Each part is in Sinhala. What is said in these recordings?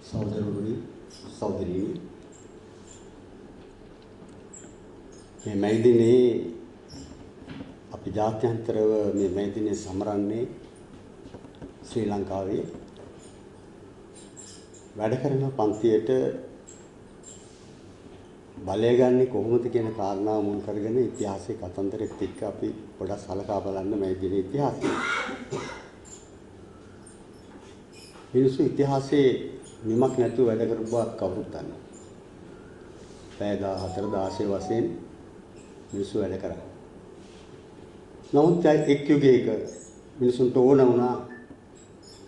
සහෝදරවරුනි සහෝදරියනි මේ මැයි දිනේ අපි ජාත්‍යන්තරව මේ මැයි දිනේ සමරන්නේ ශ්‍රී ලංකාවේ වැඩ කරන පන්තියට බලය ගන්න කොහොමද කියන කාරණාව මුල් කරගෙන ඉතිහාසයේ කතන්දරෙත් එක්ක අපි පොඩ්ඩක් සලකා බලන්න මැයි දිනේ ඉතිහාසය. මිනිස්සු ඉතිහාසයේ නිමක් නැතුව වැඩ කරපු බව කවුරුත් දන්නවා. පැය 14 16 වශයෙන් මිනිස්සු වැඩ කරා. නමුත් එක් යුගයක මිනිසුන්ට ඕන වුණා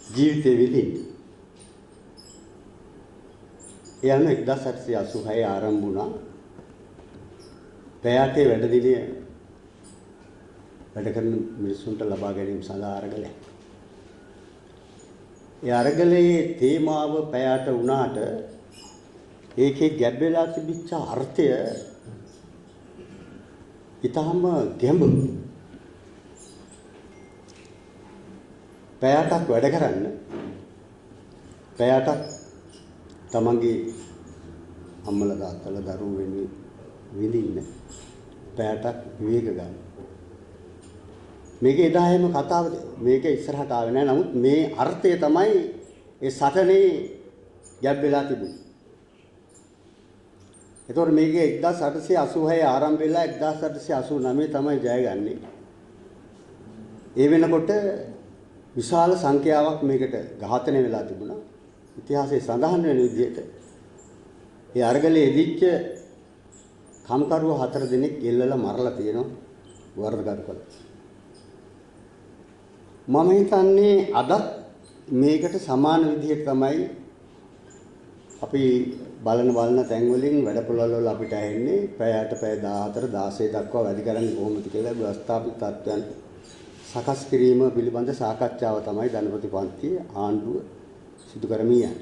ජීවිතේ විඳින්න. එයන් 1886 ආරම්භ වුණා. පැයටේ වැඩ දිනය වැඩ කරන මිනිසුන්ට ලබා ගැනීම සඳහා අරගලයි. ඒ අරගලයේ තේමාව පැයට වුණාට ඒකේ ගැබ් වෙලා තිබිච්ච අර්ථය ඊටම ගැඹුරු. පැයටක් වැඩ කරන්න පැයටක් තමන්ගේ අම්මලා තාත්තලා දරුවෝ වෙනුවෙන් විඳින්න පැයටක් විවේක ගන්න. මේක එදා හැම කතාව මේක ඉස්සරහට ආවේ නැහැ. නමුත් මේ අර්ථය තමයි ඒ සටනේ ගැබ් වෙලා තිබුණේ. ඒතකොට මේකේ 1886 ආරම්භ වෙලා 1889 තමයි ජයගන්නේ. ඒ වෙනකොට විශාල සංඛ්‍යාවක් මේකට ඝාතනය වෙලා තිබුණා. ඉතිහාසයේ සඳහන් වෙන විදිහට ඒ අරගලේ එදිච්ච කම්කරුව 4 දෙනෙක් ගෙල්ලලා මරලා තියෙනවා වරදගත් කළා. මම හිතන්නේ අද මේකට සමාන විදිහට තමයි අපි බලන තැන් වලින් වැඩපොළවල් වල අපිට ඇහෙන්නේ පැයට පැය 14 16 දක්වා වැඩි කරන්නේ කොහොමද කියලා ව්‍යවස්ථාපිත තත්ත්වයන් සකස් කිරීම පිළිබඳ සාකච්ඡාව තමයි ධනපති පන්තියේ ආණ්ඩුව සිදු කරමින් යන්නේ.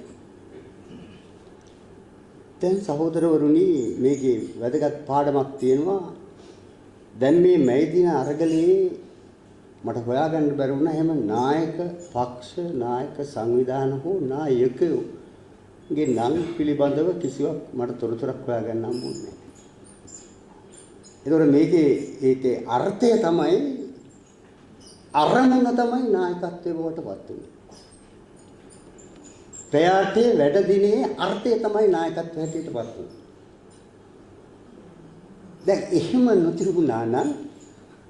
දැන් සහෝදරවරුනි මේකේ වැදගත් පාඩමක් තියෙනවා. දැන් මේ මැයි දින අරගලේ මට හොයාගන්න බැරි වුණා එහෙම නායක පක්ෂ නායක සංවිධාන හෝ නායකයෝගේ නම් පිළිබඳව කිසිවක් මට තොරතුරක් හොයාගන්න හම්බුනේ නැහැ. ඒකේ අර්ථය තමයි අරමුණ තමයි නායකත්වයේ බවට පත් වෙන්නේ. ප්‍රයාතේ වැඩ දිනේ අර්ථය තමයි නායකත්වයට හැටියට පත් වෙන්නේ. දැන් එහෙම නොතිරුණා නම්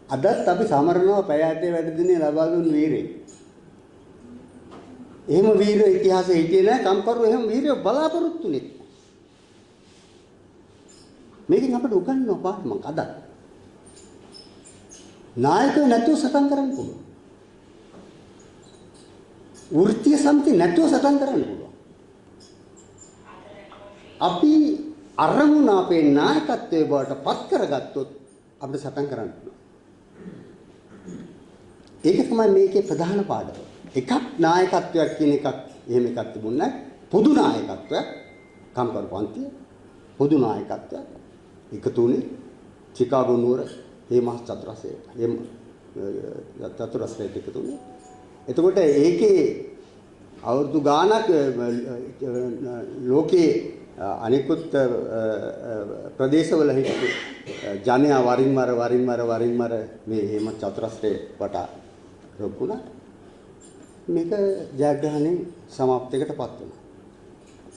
අදත් අපි සමරනවා පැයටේ වැඩ දිනේ ලබා දුන් වීරයෙක්. එහෙම වීර ඉතිහාසයේ හිටියේ නැහැ. කම්කරු එහෙම වීරය බලාපොරොත්තුනේ. මේකෙන් අපිට උගන්වන පාඩමක් අදත්. නායකයෝ නැතුව සටන් කරන්න පුළුවන්. වෘත්තීය සමිති නැතුව සටන් කරන්න පුළුවන්. අපි අරමුණ අපේ නායකත්වයේ බවට පත් කරගත්තොත් අපිට සටන් කරන්න පුළුවන්. ඒක තමයි මේකේ ප්‍රධාන පාඩම. එකක් නායකත්වයක් කියන එකක් එහෙම එකක් තිබුණ නැහැ. පොදු නායකත්වයක් කම්කරු පන්තිය පොදු නායකත්වයක් එකතු වුණේ චිකාගෝ නුවර මේ මාස චතුරස්‍රයට එකතු වුණේ. එතකොට ඒකේ අවුරුදු ගාණක් ලෝකේ අනිකුත් ප්‍රදේශවල හිටපු ජනයා වරින් මර මේ හේම චතුරස්‍රයේ වටා රොකුණා. මේක ජයග්‍රහණයෙන් සමාප්තියකටපත් වුණා.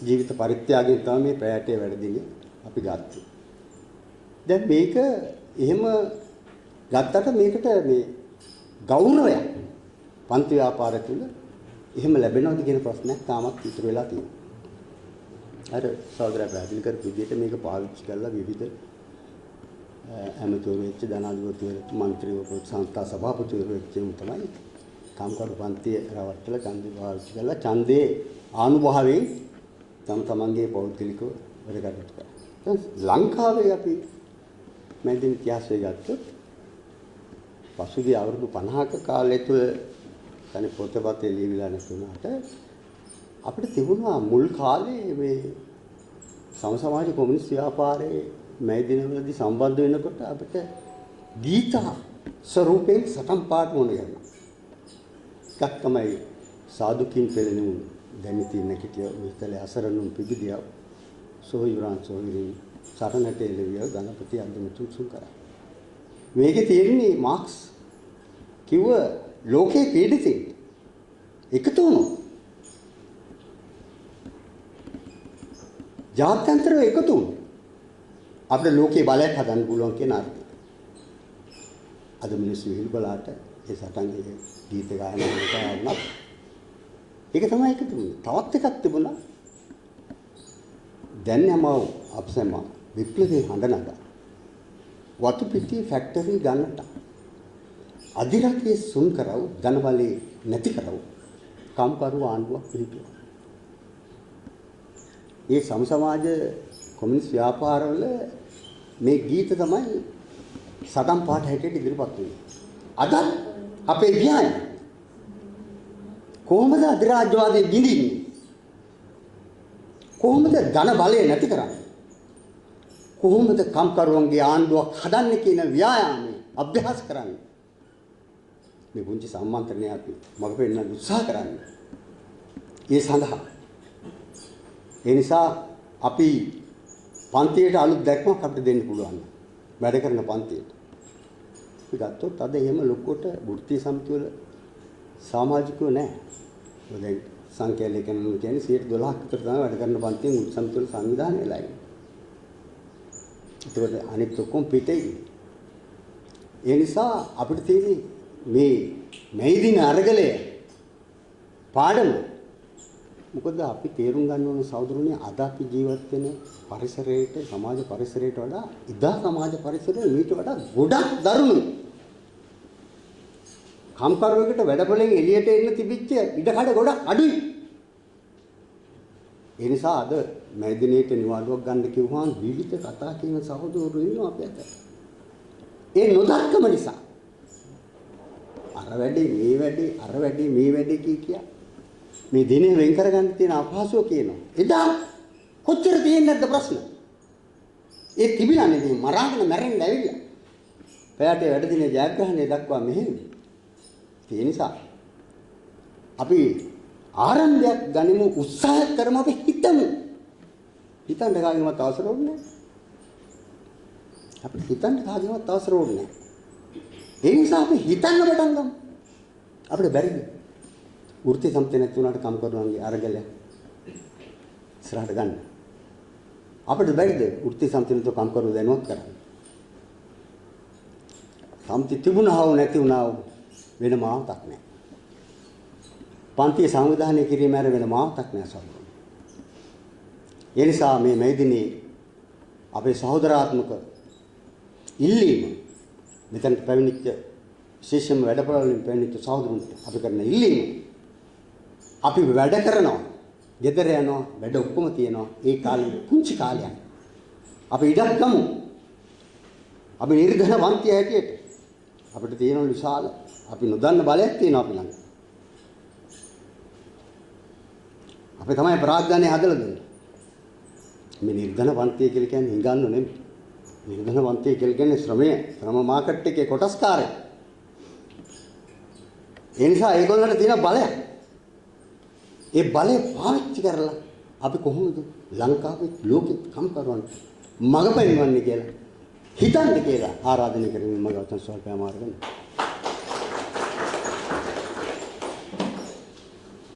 ජීවිත පරිත්‍යාගයෙන් තමයි මේ පැයටේ වැඩ දිනේ අපි ගත්තේ. දැන් මේක එහෙම ගත්තට මේකට මේ ගෞරවයක් පන්ති ව්‍යාපාර තුළ එහෙම ලැබෙනවද කියන ප්‍රශ්නයක් තාමත් ඉතුරු වෙලා තියෙනවා. අර සහෝදරයා පැහැදිලි කරපු විදිහට මේක පාවිච්චි කරලා විවිධ ඇමතිවරු වෙච්ච ධනාධිපතිවරු මන්ත්‍රීවරු සංස්ථා සභාපතිවරු වෙච්ච උන් තමයි කම්කරු පන්තිය රවට්ටලා ඡන්දේ පාවිච්චි කරලා ඡන්දේ ආනුභාවයෙන් තමන්ගේ පෞද්ගලිකව වැඩ කටයුතු කරා. ලංකාවේ අපි මැදින් ඉතිහාසය ගත්තොත් පසුගිය අවුරුදු 50ක කාලය තුළ තනි පොතපතේ ලියවිලා නැතුණාට අපිට තිබුණා මුල් කාලේ මේ සමාජ කොමියුනිස්ට් ව්‍යාපාරයේ මේ දිනවලදී සම්බන්ධ වෙනකොට අපිට ගීත ස්වරූපයෙන් සටන් පාඨ වුණ ගන්නවා. එකක් තමයි සාදුකින් පෙළෙනුණු දැන් ඉතින් කිටිය මිතලේ අසරණුන් පිබිදියා සොහිරාන් සොහිරි සරණට එළවිය ගණපති අන්දමතුන් සුන් කරා. මේකේ තියෙන්නේ මාක්ස් කිව්ව ලෝකේ පීඩිතේ එකතු වුණා. ජාත්‍යන්තරව එකතු වුණා. අපේ ලෝකේ බලයක් හදන්න පුළුවන් කියන අර්ථය. අද මිනිස්සු හිල්බලාට ඒ සටන්ගේ ගීත ගායනා කරනවා. ඒක තමයි එකතු වෙන්නේ. තවත් එකක් තිබුණා. දැන් යම අපසම විප්ලවයේ හඬ නගා. වතු පිටියේ ෆැක්ටරි ගන්නට. අධිරාජ්‍යයේ සුන් කරව ධනබලේ නැති කරව. කම්කරු ආණ්ඩුවක් පිළිතුරු. ඒ සම සමාජ කොමියුනිස්ට් ව්‍යාපාරවල මේ ගීත තමයි සටන් පාඨ හැටියට ඉදිරිපත් වෙන්නේ. අද අපේ ගියාන කොහොමද අධිරාජ්‍යවාදී බිඳින්නේ? කොහොමද ධන බලය නැති කරන්නේ? කොහොමද කම්කරුවන්ගේ ආණ්ඩුවක් හදන්නේ කියන ව්‍යායාමයේ අභ්‍යාස කරන්නේ? මේ පුංචි සම්මන්ත්‍රණය අපි මග පෙන්නන්න උත්සාහ කරන්නේ. ඒ සඳහා ඒ නිසා අපි පන්තියට අලුත් දැක්මක් අපිට දෙන්න පුළුවන්. වැඩ කරන පන්තියට. අපි ගත්තොත් අද එහෙම ලොකුවට වෘත්තීය සමිති වල සමාජිකයෝ නැහැ. දැන් සංඛ්‍යා ලේඛන කියන්නේ 12ක් විතර තමයි වැඩ කරන පන්තියෙන් වෘත්තීය සමිති වල සංවිධානය වෙලා ඉන්නේ. ඒකට අනිත් ඔක්කොම පිටේ. ඒ නිසා අපිට තියෙන්නේ මේ දින අරගලය පාඩම. මොකද අපි තේරුම් ගන්න ඕන සහෝදරනේ අද අපි ජීවත් වෙන පරිසරයට සමාජ පරිසරයට වඩා ඉදා සමාජ පරිසරය මීට වඩා ගොඩක් දරුණුයි. කම්කරුවෙකුට වැඩපොලෙන් එළියට එන්න තිබිච්ච ඉඩකඩ ගොඩක් අඩුයි. ඒ නිසා අද මේ දිනේට නිවාඩුවක් ගන්න කිව්වහම විවිධ කතා කියන සහෝදරයෝ ඉන්නවා අපේ අතට. ඒ නොදක්කම නිසා අර වැඩි මේ වැඩි කිය මේ දිනේ වෙන් කරගන්න තියෙන අපහසුව කියනවා. එදා කොච්චර තියෙන්නේ නැද්ද ප්‍රශ්න? ඒ තිබිලා නෙමෙයි මරාගෙන මැරෙන්න ඇවිල්ලා. පැයට වැඩ දිනේ ජයග්‍රහණය දක්වා මෙහෙන්නේ. ඒ නිසා අපි ආරම්භයක් ගනිමු උත්සාහ කරමු අපි හිතමු. හිතන්න කාගෙවත් අවසර ඕනේ නැහැ. අපි හිතන්න කාගෙවත් අවසර ඕනේ නැහැ. ඒ නිසා අපි හිතන්න පටන් ගමු. අපිට බැරිද? වෘත්තීය සමිතිය නැති වුණාට කම්කරුවන්ගේ අරගල ඉස්සරහට ගන්න. අපිට බැරිද වෘත්තීය සමිතියට කම්කරුවෝ දැනුවත් කරන්න? සමිතිය තිබුණා හෝ නැති වුණා වෙන මාවතක් නැහැ. පන්තිය සංවිධානය කිරීම ඇර වෙන මාවතක් නැහැ සහෝදරයෝ. ඒ නිසා මේ දිනේ අපේ සහෝදරාත්මක ඉල්ලීම මෙතනට පැමිණිච්ච විශේෂම වැඩපළවලින් පැමිණිච්ච සහෝදරුන්ට අපි කරන ඉල්ලීම අපි වැඩ කරනවා. ගෙදර යනවා වැඩ ඔක්කොම තියෙනවා. ඒ කාලේ පුංචි කාලයක්. අපි ඉඩක් ගමු. අපි නිර්ධනවන්තය හැටියට අපිට තියෙන විශාල අපි නොදන්න බලයක් තියෙනවා අපි ළඟ. අපි තමයි ප්‍රාග්ධානය හදලා දෙන්නේ. මේ නිර්ධනවන්තය කියලා කියන්නේ හිඟන්න නෙමෙයි. නිර්ධනවන්තය කියලා කියන්නේ ශ්‍රම මාකට් එකේ කොටස්කාරය. ඒ නිසා ඒගොල්ලන්ට තියෙන බලයක්. ඒ බලය පාවිච්චි කරලා අපි කොහොමද ලංකාවේ ලෝකෙ කම්කරුවන් මඟ පෙන්වන්නේ කියලා හිතන්න කියලා ආරාධනය කරමින් මම ගෞතම ස්වල්පයාමාර වෙනවා.